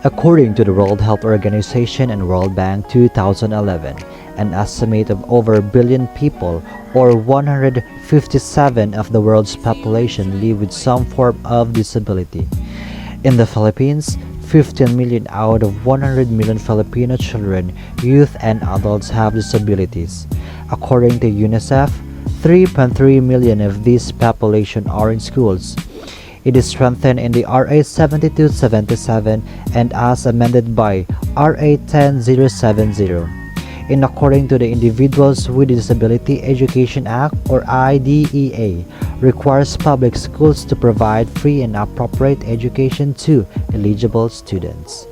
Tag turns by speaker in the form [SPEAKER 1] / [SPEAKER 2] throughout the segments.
[SPEAKER 1] According to the World Health Organization and World Bank 2011, an estimate of over a billion people, or 157 of the world's population, live with some form of disability. In the Philippines, 15 million out of 100 million Filipino children, youth, and adults have disabilities. According to UNICEF, 3.3 million of this population are in schools. It is strengthened in the RA 7277 and as amended by RA 10070. In according to the Individuals with Disability Education Act, or IDEA, requires public schools to provide free and appropriate education to eligible students.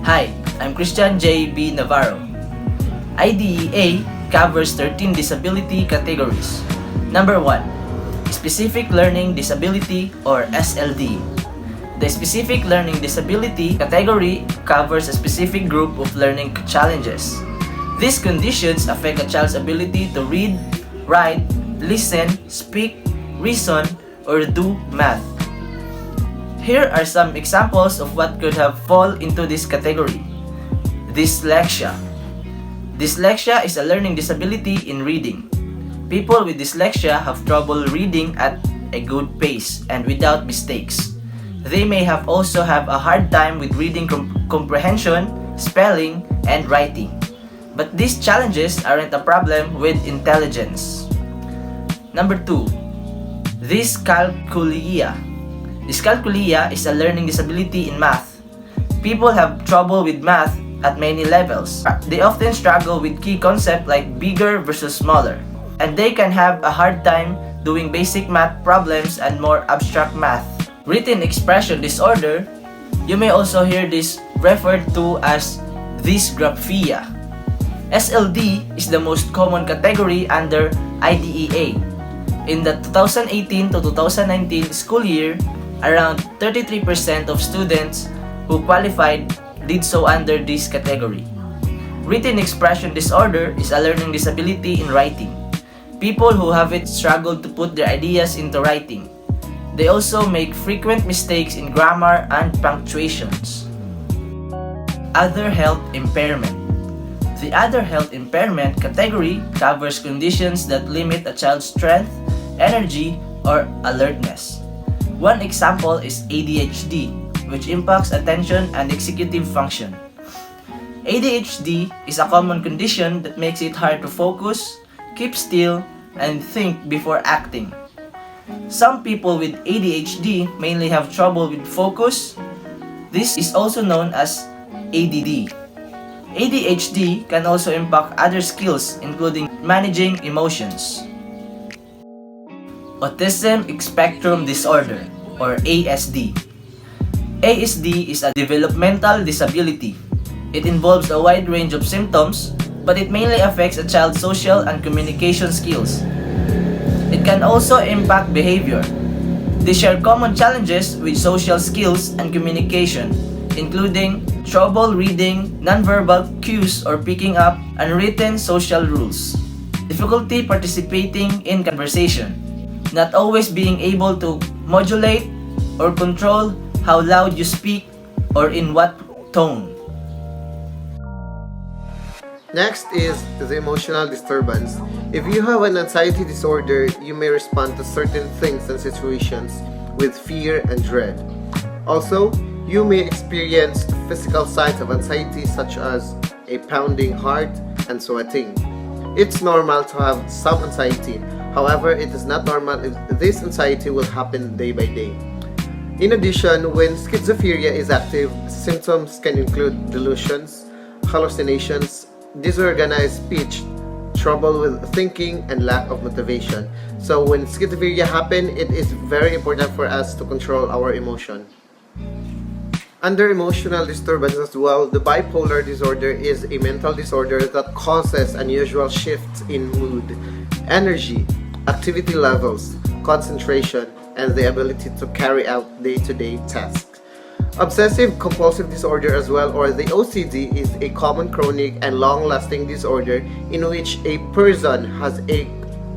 [SPEAKER 2] Hi, I'm Christian J. B. Navarro. IDEA covers 13 disability categories. Number 1, Specific Learning Disability or SLD. The Specific Learning Disability category covers a specific group of learning challenges. These conditions affect a child's ability to read, write, listen, speak, reason, or do math. Here are some examples of what could have fall into this category. Dyslexia. Dyslexia is a learning disability in reading. People with dyslexia have trouble reading at a good pace and without mistakes. They may have also have a hard time with reading comprehension, spelling, and writing. But these challenges aren't a problem with intelligence. Number 2, dyscalculia. Dyscalculia is a learning disability in math. People have trouble with math at many levels. They often struggle with key concepts like bigger versus smaller, and they can have a hard time doing basic math problems and more abstract math. Written expression disorder, you may also hear this referred to as dysgraphia. SLD is the most common category under IDEA. In the 2018 to 2019 school year, around 33% of students who qualified did so under this category. Written expression disorder is a learning disability in writing. People who have it struggle to put their ideas into writing. They also make frequent mistakes in grammar and punctuations. Other health impairment. The other health impairment category covers conditions that limit a child's strength, energy, or alertness. One example is ADHD, which impacts attention and executive function. ADHD is a common condition that makes it hard to focus, keep still, and think before acting. Some people with ADHD mainly have trouble with focus. This is also known as ADD. ADHD can also impact other skills including managing emotions. Autism Spectrum Disorder or ASD. ASD is a developmental disability. It involves a wide range of symptoms, but it mainly affects a child's social and communication skills. It can also impact behavior. They share common challenges with social skills and communication, including trouble reading nonverbal cues or picking up unwritten social rules, difficulty participating in conversation, not always being able to modulate or control how loud you speak or in what tone.
[SPEAKER 3] Next is the emotional disturbance. If you have an anxiety disorder, you may respond to certain things and situations with fear and dread. Also, you may experience physical signs of anxiety such as a pounding heart and sweating. It's normal to have some anxiety. However, it is not normal if this anxiety will happen day by day. In addition, when schizophrenia is active, symptoms can include delusions, hallucinations, disorganized speech, trouble with thinking, and lack of motivation. So when schizophrenia happens, it is very important for us to control our emotion. Under emotional disturbance as well, the bipolar disorder is a mental disorder that causes unusual shifts in mood, energy, activity levels, concentration, and the ability to carry out day-to-day tasks. Obsessive compulsive disorder as well, or the OCD, is a common chronic and long-lasting disorder in which a person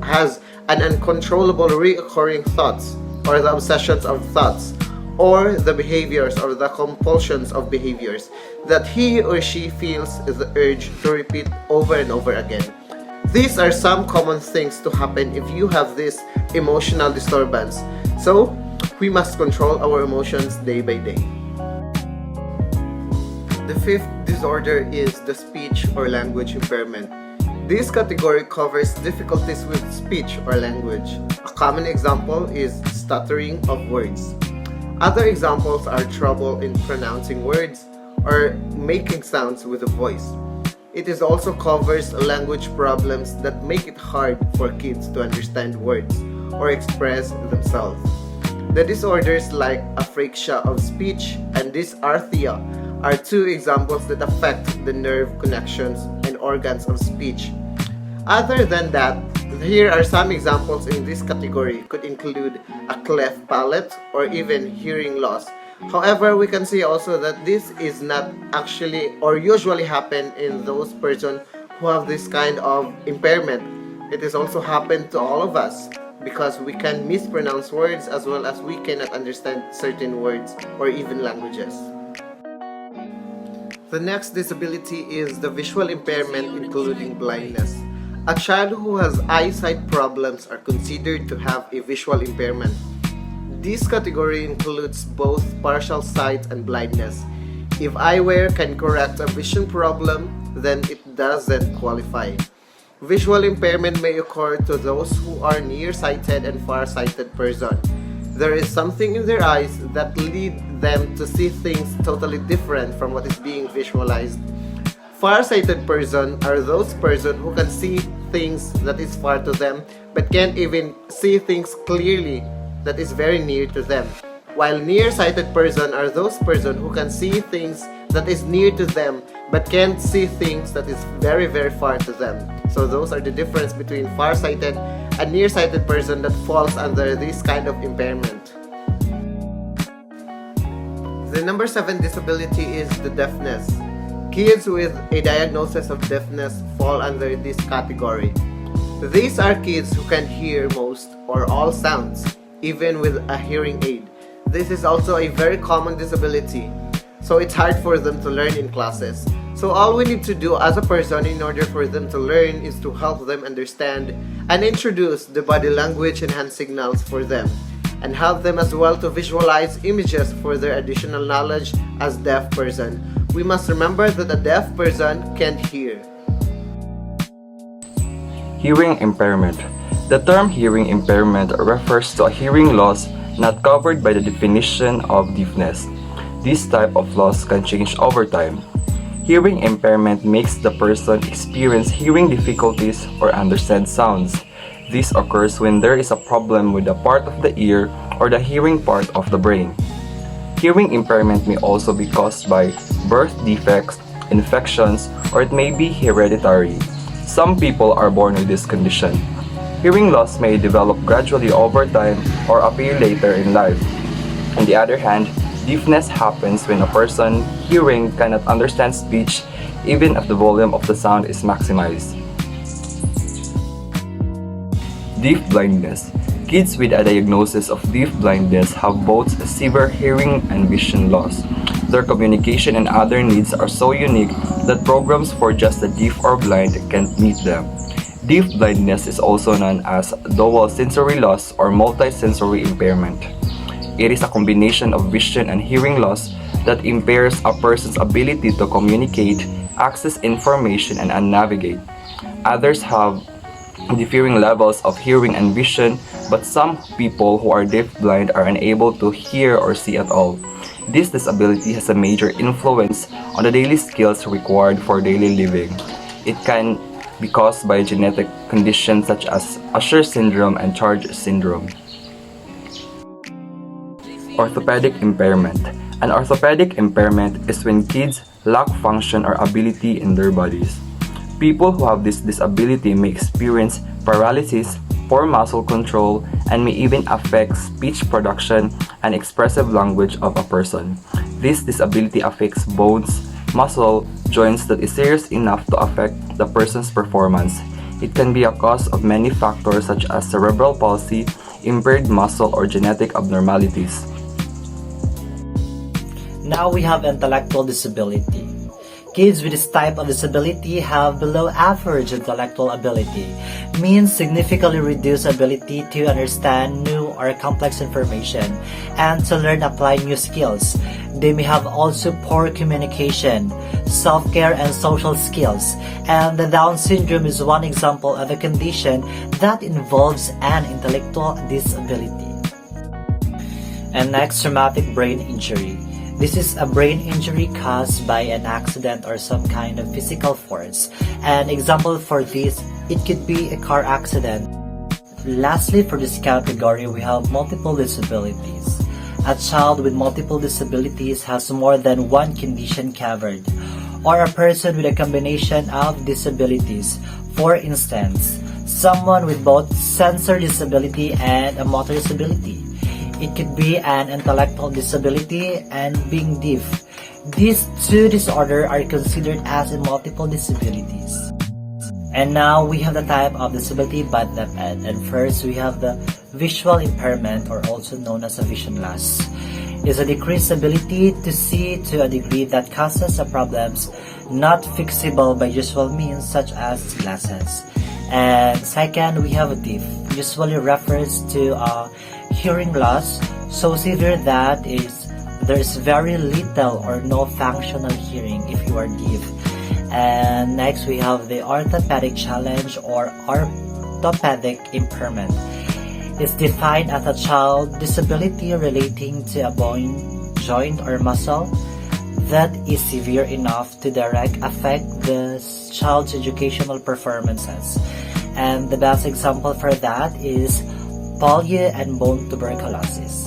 [SPEAKER 3] has an uncontrollable recurring thoughts, or the obsessions of thoughts, or the behaviors or the compulsions of behaviors that he or she feels the urge to repeat over and over again. These are some common things to happen if you have this emotional disturbance. So, we must control our emotions day by day. The fifth disorder is the speech or language impairment. This category covers difficulties with speech or language. A common example is stuttering of words. Other examples are trouble in pronouncing words or making sounds with the voice. It is also covers language problems that make it hard for kids to understand words or express themselves. The disorders like aphasia of speech and dysarthria are two examples that affect the nerve connections and organs of speech. Other than that, here are some examples in this category could include a cleft palate or even hearing loss. However, we can see also that this is not actually or usually happen in those persons who have this kind of impairment. It is also happen to all of us because we can mispronounce words as well as we cannot understand certain words or even languages. The next disability is the visual impairment including blindness. A child who has eyesight problems are considered to have a visual impairment. This category includes both partial sight and blindness. If eyewear can correct a vision problem, then it doesn't qualify. Visual impairment may occur to those who are nearsighted and far-sighted person. There is something in their eyes that lead them to see things totally different from what is being visualized. Far-sighted person are those person who can see things that is far to them but can't even see things clearly that is very near to them. While nearsighted person are those person who can see things that is near to them but can't see things that is very far to them. So those are the difference between far-sighted and nearsighted person that falls under this kind of impairment. The number 7 disability is the deafness. Kids with a diagnosis of deafness fall under this category. These are kids who can hear most or all sounds, even with a hearing aid. This is also a very common disability, so it's hard for them to learn in classes. So all we need to do as a person in order for them to learn is to help them understand and introduce the body language and hand signals for them, and help them as well to visualize images for their additional knowledge as deaf person. We must remember that a deaf person can't hear.
[SPEAKER 4] Hearing impairment. The term hearing impairment refers to a hearing loss not covered by the definition of deafness. This type of loss can change over time. Hearing impairment makes the person experience hearing difficulties or understand sounds. This occurs when there is a problem with a part of the ear or the hearing part of the brain. Hearing impairment may also be caused by birth defects, infections, or it may be hereditary. Some people are born with this condition. Hearing loss may develop gradually over time or appear later in life. On the other hand, deafness happens when a person hearing cannot understand speech even if the volume of the sound is maximized. Deaf blindness. Kids with a diagnosis of deaf blindness have both severe hearing and vision loss. Their communication and other needs are so unique that programs for just the deaf or blind can't meet them. Deaf blindness is also known as dual sensory loss or multisensory impairment. It is a combination of vision and hearing loss that impairs a person's ability to communicate, access information, and navigate. Others have differing levels of hearing and vision, but some people who are deaf-blind are unable to hear or see at all. This disability has a major influence on the daily skills required for daily living. It can be caused by genetic conditions such as Usher syndrome and Charge syndrome. Orthopedic impairment. An orthopedic impairment is when kids lack function or ability in their bodies. People who have this disability may experience paralysis, poor muscle control, and may even affect speech production and expressive language of a person. This disability affects bones, muscle, joints that is serious enough to affect the person's performance. It can be a cause of many factors such as cerebral palsy, impaired muscle, or genetic abnormalities.
[SPEAKER 1] Now we have intellectual disability. Kids with this type of disability have below average intellectual ability, means significantly reduced ability to understand new or complex information and to learn apply new skills. They may have also poor communication, self-care, and social skills. And the Down syndrome is one example of a condition that involves an intellectual disability. And next, traumatic brain injury. This is a brain injury caused by an accident or some kind of physical force. An example for this, it could be a car accident. Lastly, for this category, we have multiple disabilities. A child with multiple disabilities has more than one condition covered, or a person with a combination of disabilities. For instance, someone with both sensory disability and a motor disability. It could be an intellectual disability and being deaf. These two disorders are considered as multiple disabilities. And now we have the type of disability by DepEd. And first we have the visual impairment, or also known as a vision loss. Is a decreased ability to see to a degree that causes problems not fixable by usual means such as glasses. And second, we have a deaf. Usually refers to hearing loss, so severe that there is very little or no functional hearing if you are deaf. And next we have the orthopedic challenge or orthopedic impairment. It's defined as a child disability relating to a bone, joint, or muscle that is severe enough to directly affect the child's educational performances. And the best example for that is polio and bone tuberculosis.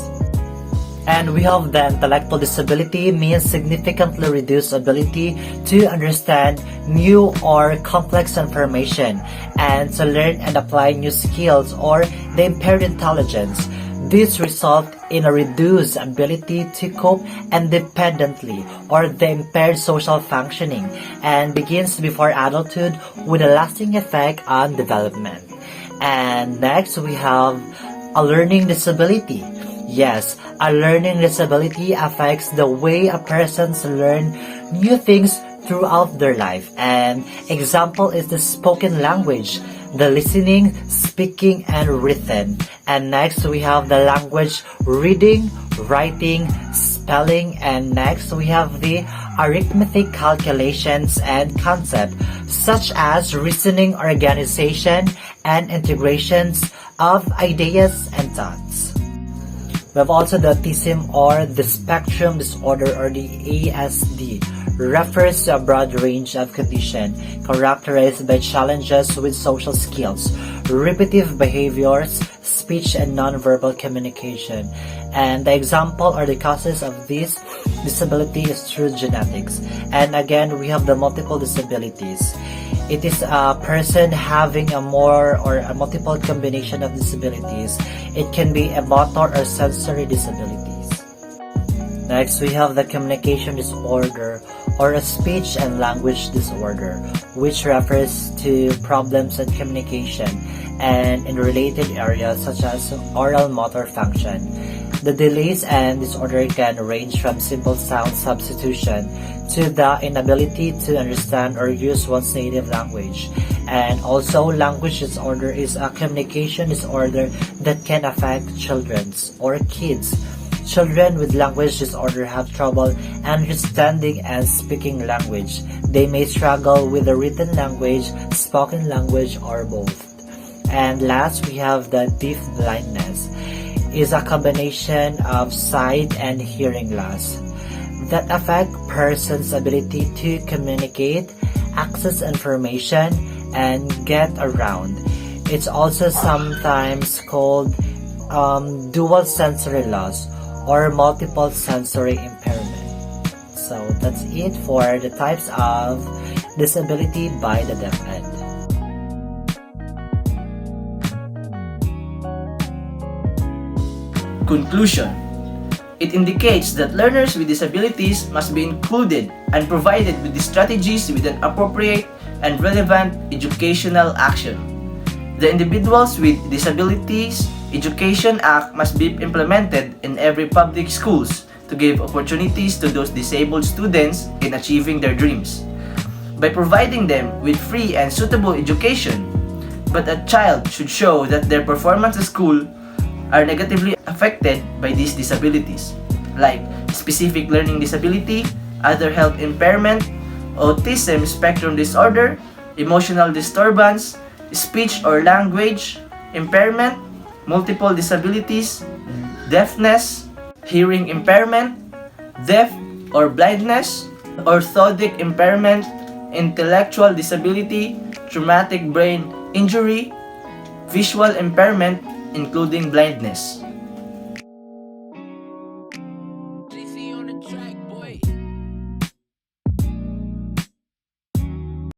[SPEAKER 1] And we have the intellectual disability, means significantly reduced ability to understand new or complex information and to learn and apply new skills, or the impaired intelligence. This results in a reduced ability to cope independently, or the impaired social functioning, and begins before adulthood with a lasting effect on development. And next we have a learning disability. Yes, a learning disability affects the way a person learns new things throughout their life. And example is the spoken language, the listening, speaking, and written. And next we have the language reading, writing, spelling. And next we have the arithmetic calculations and concept such as reasoning, organization, and integrations of ideas and thoughts. We have also the autism or the spectrum disorder, or the ASD, refers to a broad range of conditions characterized by challenges with social skills, repetitive behaviors, speech, and nonverbal communication. And the example or the causes of this disability is through genetics. And again, we have the multiple disabilities. It is a person having a more or a multiple combination of disabilities. It can be a motor or sensory disabilities. Next, we have the communication disorder or a speech and language disorder, which refers to problems in communication and in related areas such as oral motor function. The delays and disorder can range from simple sound substitution to the inability to understand or use one's native language. And also, language disorder is a communication disorder that can affect children's or kids. Children with language disorder have trouble understanding and speaking language. They may struggle with the written language, spoken language, or both. And last, we have the deaf blindness. Is a combination of sight and hearing loss that affect person's ability to communicate, access information, and get around. It's also sometimes called dual sensory loss or multiple sensory impairment. So that's it for the types of disability by the DepEd.
[SPEAKER 2] Conclusion. It indicates that learners with disabilities must be included and provided with the strategies with an appropriate and relevant educational action. The Individuals with Disabilities Education Act must be implemented in every public schools to give opportunities to those disabled students in achieving their dreams. By providing them with free and suitable education, but a child should show that their performance at school are negatively affected by these disabilities, like specific learning disability, other health impairment, autism spectrum disorder, emotional disturbance, speech or language impairment, multiple disabilities, deafness, hearing impairment, deaf or blindness, orthotic impairment, intellectual disability, traumatic brain injury, visual impairment, including blindness.
[SPEAKER 5] JC on the track, boy.